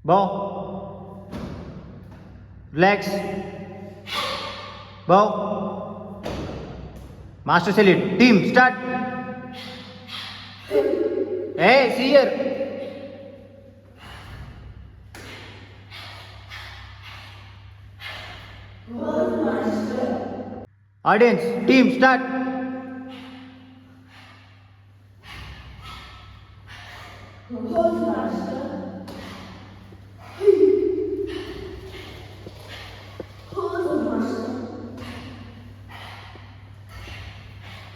Bow. Relax. Bow. Master salute. Team, start. Hey, see here. Audience, team, start.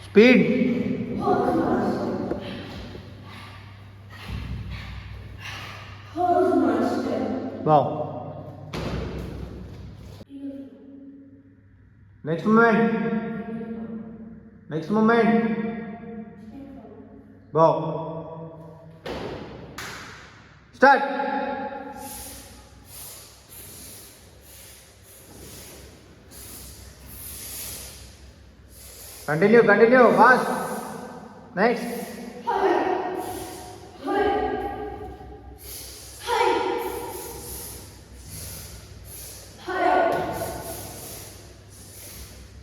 Speed. Wow. Next moment. Next moment. Go. Start. Continue, fast. Next.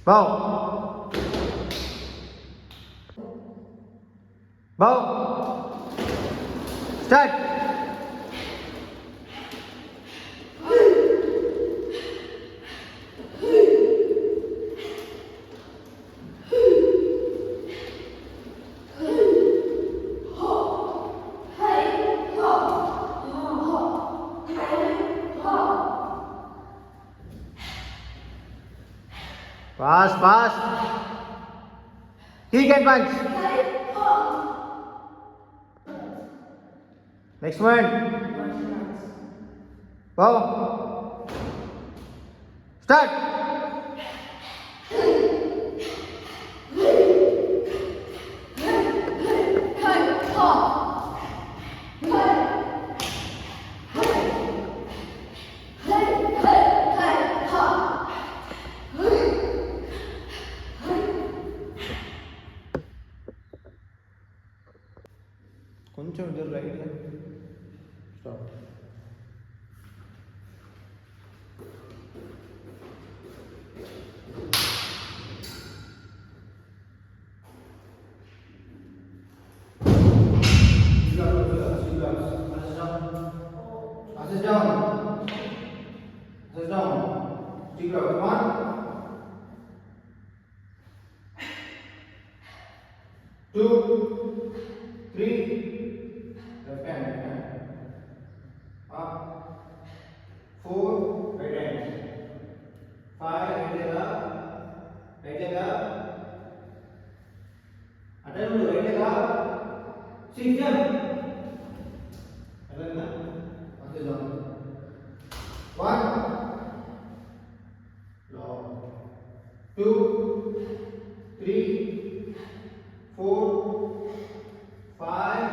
Bow. Bow. Start. Fast. Kick and punch. Next one. Bow. Start. కొంచెం ఇద్దరు right stop Two, three, left hand, up, 4, right hand, 5, right leg up, attend to right leg up, 6 jump, attend na, okay jump, 1, long, 2, 3, 4, 5,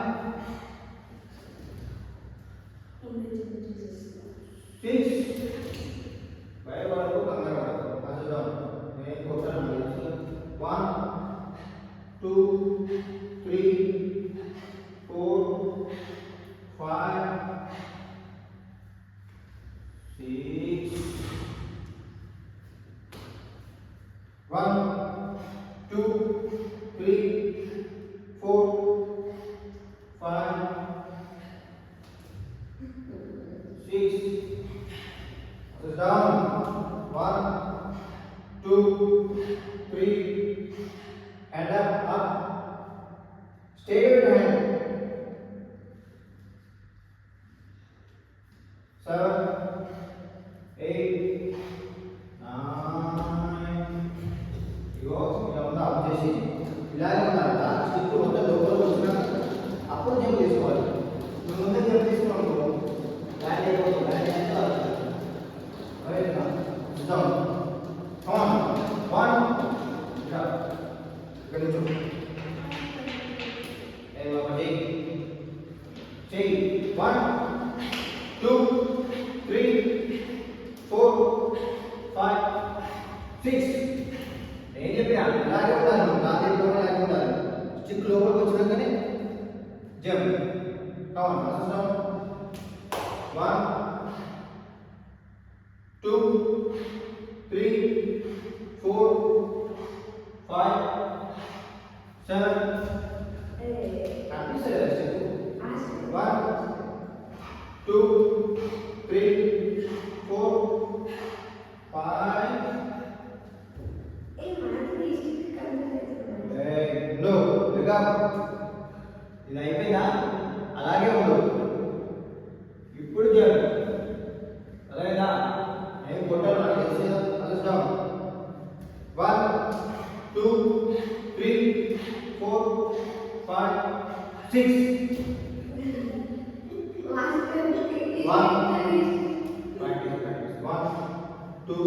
6. Baik, baru tanggal masuk dong. Ini kotak namanya. 1, 2, 3, 4, 5, 6. 1, 2, 3, 4, 5, 6. Down. 1, 2, 3, and up. Stay with your hand. 7, 8, 9. ఇగో ఇలా ఉందా వచ్చేసి ఇలాగే ఉండాలి stick ఉంటే లోపల వచ్చినా అప్పుడు jump తీసుకోవాలి నువ్వు ముందే జంప్ తీసుకున్నావు ల్యాండ్ అయిపోతుంది ల్యాండ్ అయినా down. Come on. 1. Yeah. Good job. Hey, Baba, take. 1, 2, 3, 4, 5, 6. నేను చెప్పాను ఇలాగే ఉండాలి నాదేంటోనే ఇలాగే ఉండాలి స్టిక్ లోపలికి వచ్చినాకనే jump. Come on. 1, 2, 3, 4, 5, 7. Happy sir. 1, 2, 3, 4, 5. No, look up. ఇది అయిపోయిందా అలాగే ఉండు ఇప్పుడు చేయాలి అలాగేనా నేను కొట్టాను నాకు తెలిసి కలుస్తాం 1 2 3 4 5 6 1 2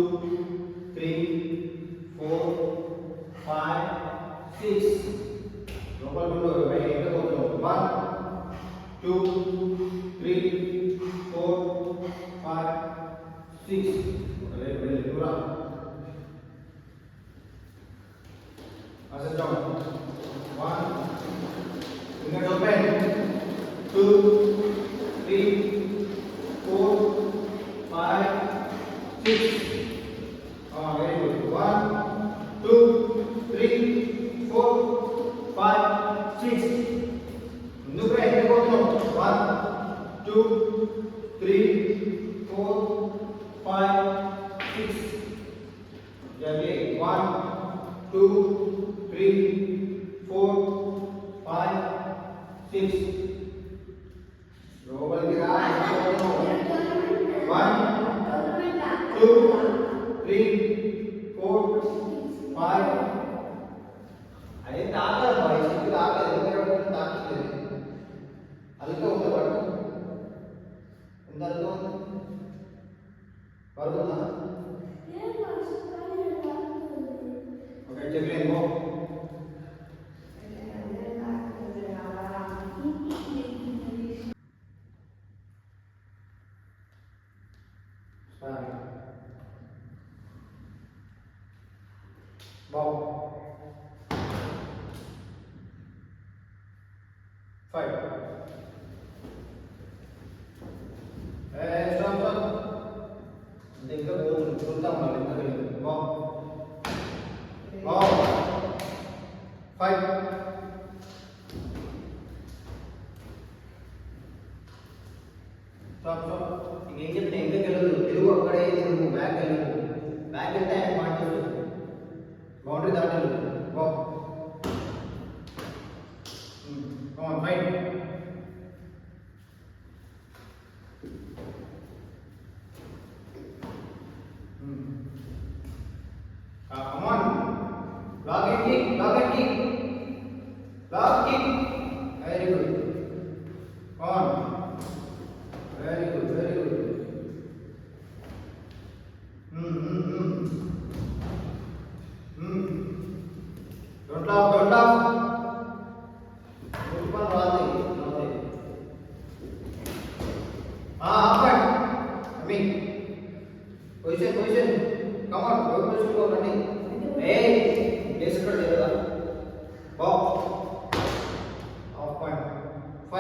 3 4 5 6 లోపల ఉండు బయట ఎంత పోతున్నావు 1 2 3 4 5 6 వెరీ వెరీ దూరా అసలు down 1 fingers open 2 3 4 5 6 very good 1 2 3 4 5 6 ముందుకు రా ఎంత పోతున్నావు 1 2 3 4 5 6 జల్దీ 1 2 3 4 5 6 లోపలికి రా ఎంత పోతున్నావు 1 2 3 4 5 అదే తాకదు బాయ్ సిగ్గు తాకదు ఎందుకంటే తాకలేదు అల్లుగా ఉంది పట్టు ఎంత అల్లుగా ఉంది పడుతుందా ఓకే చెప్పలేను పో బాబు 5 stop stop ఇంకా పోతుంది చూద్దాం మళ్ళీ ఇంకా వెళ్ళి బాబు 5 stop stop ఇంకేం చెప్తే ఇంకా వెళ్ళదు తెలుగు అక్కడే నువ్వు బ్యాక్ వెళ్ళదు బ్యాక్ వెళ్తే ఆయన మాట్లాడు బౌండరీ దాటాలి బాబు come on fight come on block and kick very good come on very good don't laugh ऊपर वाले अमी position come on road position को रनिंग लेस कर देगा बॉल ऑफ पॉइंट 5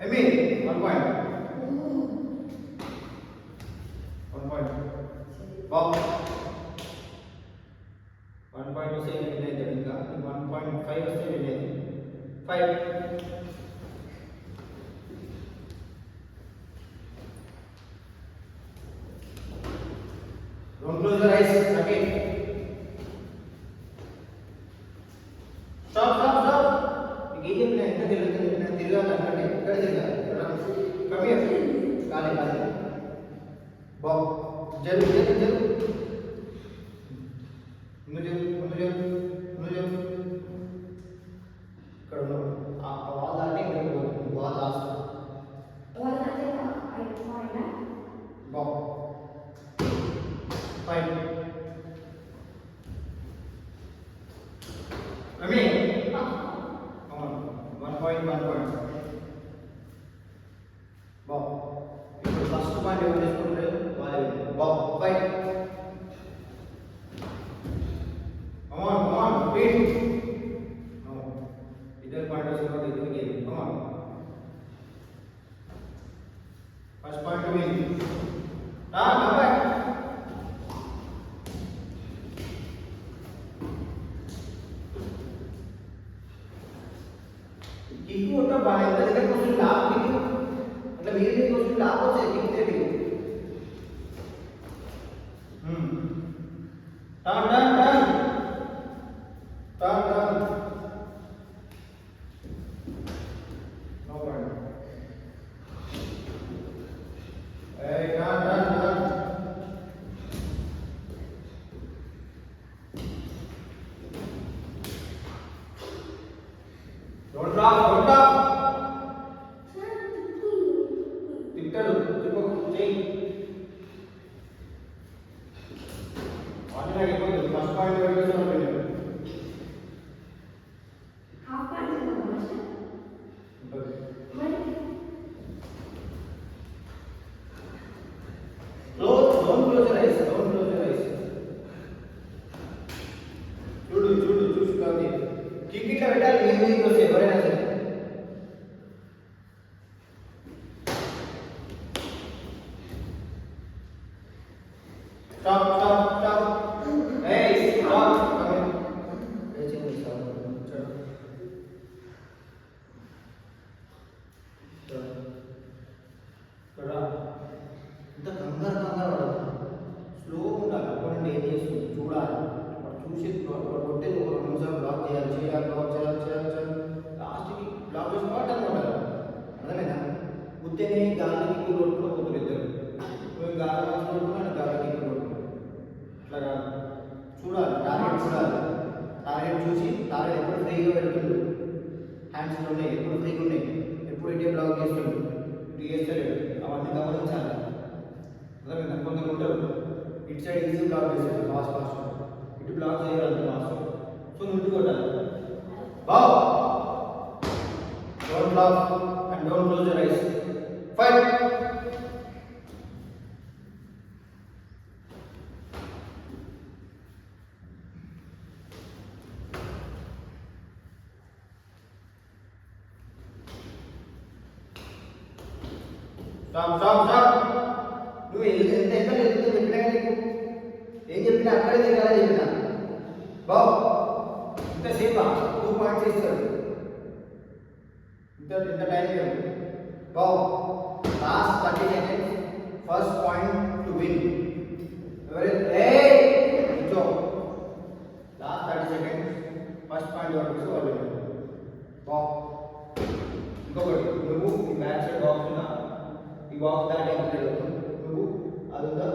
अमी 1 पॉइंट बॉल 1 point వస్తే వినేది ఇంకా 1.5 వస్తే వినేది 5 don't close your eyes again stop మీకు ఏం చెప్పినా ఎంత తిరుగుతుంది నేను తిరగాలంటే ఎక్కడ తిరగాలి కమ్ హియర్ కాలే బాబు జరుగు मुझे कर लो आवाज आने के बाद आवाज आने का आई फाइन है बॉल 5 अमी come on 1 point बॉल ఇప్పుడు ఫస్ట్ పాయింట్ ఎవరు తీసుకుంటారు వాళ్ళే ball 5 Come on, beat. No. Either part is not equal game. Come on. Kick కొట్ట బాగా ఎంత దగ్గరకు వస్తుంది లాప్ కిక్ అట్లా మీరు మీకు వస్తుంది లాప్ వచ్చేది కిక్ తేటి turn turn turn turn turn no problem ఏ turn turn turn don't drop తిట్టడు తిప్పు చేయి ఆటోమేటిక్ అయిపోతుంది ఫస్ట్ పాయింట్ పెట్టేసాను హాఫ్ పాయింట్ ఉందా మాస్టర్ ఉంటుంది don't close your eyes చూడు చూసుకోండి కిక్ ఇట్లా పెట్టాలి మీరు మీకు వస్తే ఎవరైనా సరే స్టాప్ స్టాప్ స్టాప్ ఏయ్ స్టాప్ ఏచేంది స్టాప్ చూడు ఇంత కంగారు స్లో ఉండాలి అప్పుడు ఏం చేస్తుంది చూడాలి చూసి కొట్టే ఒక 2 నిమిషాలు బ్లాక్ చేయాలి బ్లాక్ చేయాలి లాస్ట్కి బ్లాక్ చేసి పాట అనమాట అర్థమైనా గుర్తేనే గాలికి కొట్టుకుంటూ పోతుంది ఇద్దరు నువ్వు గాలి కొట్టుకున్నాను గాలికి కొట్టుకున్నాను అట్లా కాదు చూడాలి టార్గెట్ చూసి టార్గెట్ ఎప్పుడు ఫ్రీగా పెడుతుండు హ్యాండ్స్లో ఉన్నాయి ఎప్పుడు ఫ్రీగా ఉన్నాయి ఎప్పుడు ఇటే బ్లాక్ చేస్తుండు ఇటు చేస్తలేడు అవన్నీ గమనించాలి అర్థమైనా కొందరు ఉంటారు ఇటు సైడ్ ఈజీ బ్లాక్ చేస్తాడు ఫాస్ట్ ఇటు బ్లాక్ చేయాలి ఫాస్ట్ సో ముందు కొట్టాలి wow don't block and don't close your eyes fight stop నువ్వు ఎంత ఎక్కడ వెళ్తుందో చెప్పినా నీకు ఏం చెప్పినా అక్కడే తిరగాలని చెప్పినా బాబు ఇంతసేపా 2 పాయింట్స్ ఇస్తాడు ఇంత టైం లేదు బాబు last 30 seconds first point to win ఎవరైతే లాస్ట్ 30 సెకండ్స్ ఫస్ట్ పాయింట్ వరకు వాళ్ళు బాబు ఇంకొకటి నువ్వు ఈ బ్యాక్ సైడ్ బాక్స్ ఉన్నా ఈ బాక్స్ దాటి నువ్వు అది ఉందా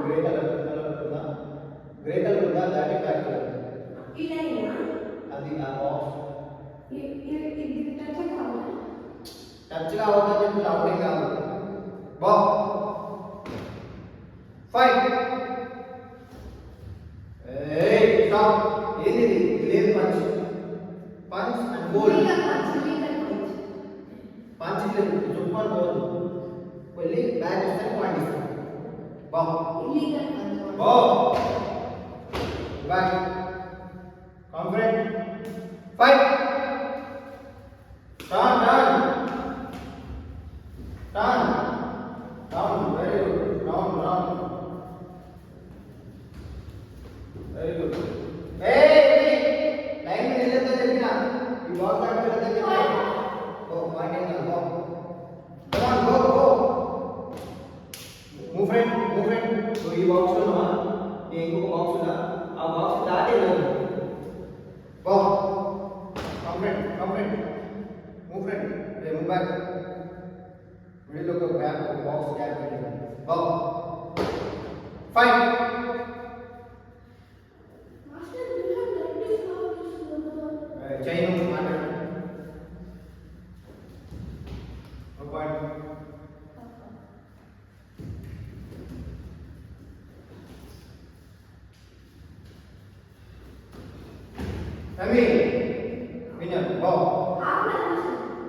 గ్రే కలర్ ఉందా దాటి బ్యాక్ అది ఆ బాక్స్ టచ్ కావద్దని చెప్పి అవుటింగ్ కాదు బాక్స్ ఫైట్ స్టాప్ ఏంది ఇది లేదు పంచ్ అండ్ గోల్ పంచ్ లేదు చుట్టుకొని పోదు వెళ్ళి బ్యాక్ వస్తే పాయింట్ ఇస్తాను back confident fight turn very good down very good line వెళ్ళొద్దని చెప్పిన ఈ బాల్ బ్యాక్ వెళ్ళొద్దని చెప్పిన పాయింట్ ఏంటో go move friend so ఈ బాక్స్ లో ఈ ఇంకొక బాక్స్ ఉందా ఆ బాక్స్ దాటే లేదు go come friend move friend move back middle of the back box gap go fight master you have practice how to chain matter no point Rami, winner, wow.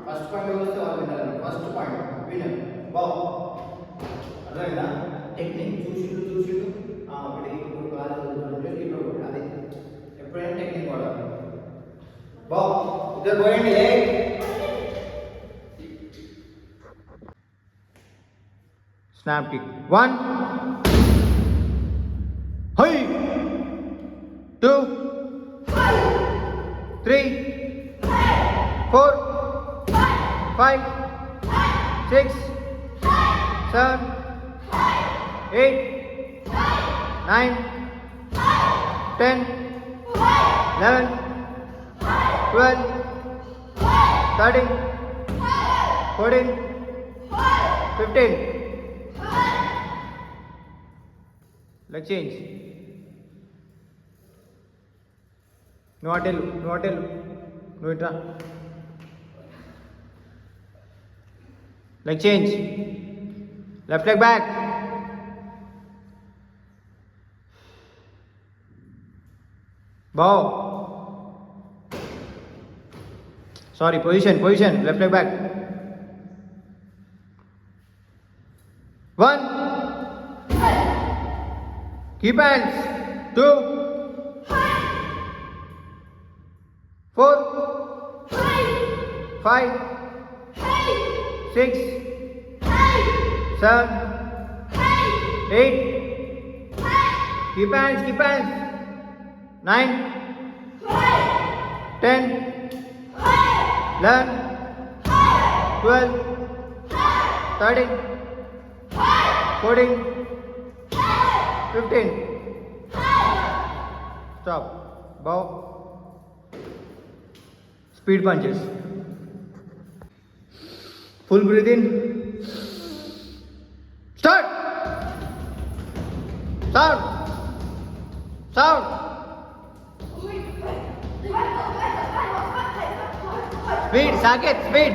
First point was the winner. First point, winner, wow. అర్థమైందా technique చూసి ఇప్పుడు కాదు అది ఎప్పుడైనా technique వాడాలి బావ్ ఇద్దరు పోయండి snap kick 1 high 2 3 4 5, 6, 7, 8, 9, 10, 11, 12, 13, 14, 15. Leg change. No hotel. No itra. Leg change. Left leg back. Bow. Sorry, position. Left leg back. 1. Keep hands. 2. 4. 5. 6. 7. 8. Keep hands. 9. 10. 11. 12. 13. 14. 15. Stop. Bow. Speed punches. Full breathe in. Start. Sound. Speed, Saket, speed.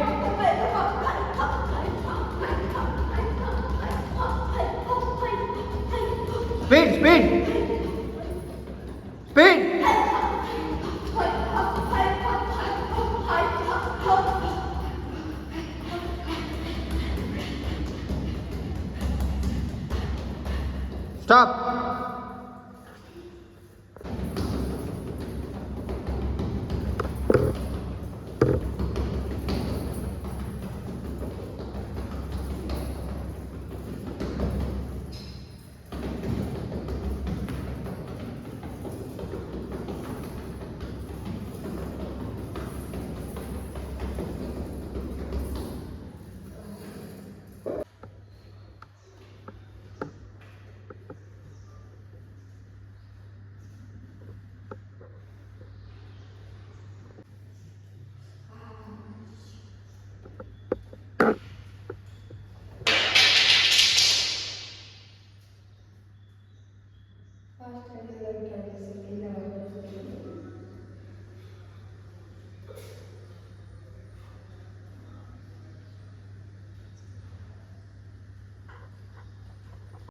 Speed. Stop. Fast and like that, second level.